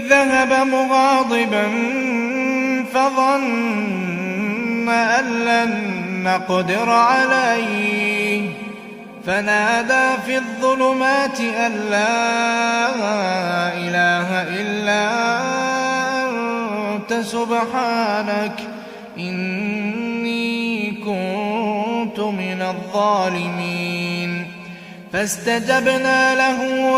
ذهب مغاضبا فظن أن لن نقدر عليه فنادى في الظلمات أن لا إله إلا أنت سبحانك إني كنت من الظالمين. فاستجبنا له